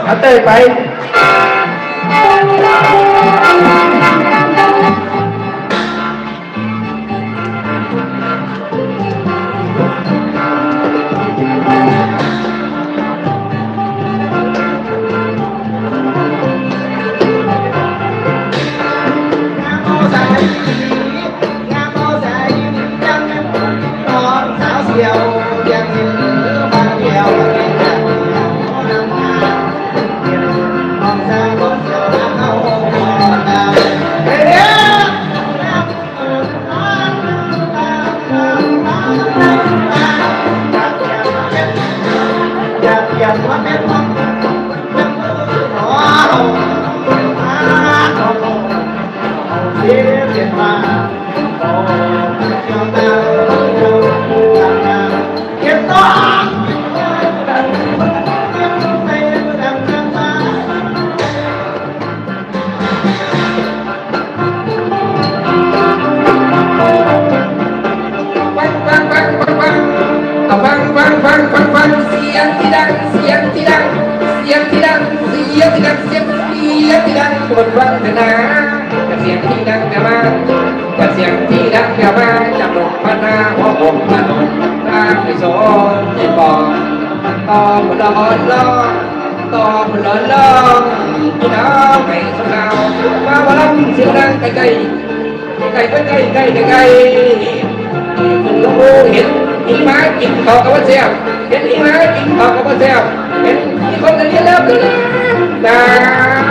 เอาเตยไปฟังเสียงที่ดังเสียงที่ดังเสียงที่ดังเสียงที่ดังเสียงที่ดังปวดฟังเถอะนะเสียงที่ดังจะมาเสียงที่ดังจะมาจับลงพันนาหัวผมมาลงตาไปโซนที่บอกต่อบุหรี่ล้อต่อบุหรี่ล้อพี่น้องไปสนาวมาบอลเสียงดังไกลไกลไกลไกลไกลไกลคุณลูกเห็นอีม้ากินข้าวกับเสียบเห็นอีม้ากินข้าวกับเสียบเห็นมีคนเรียนแล้วเลยนะ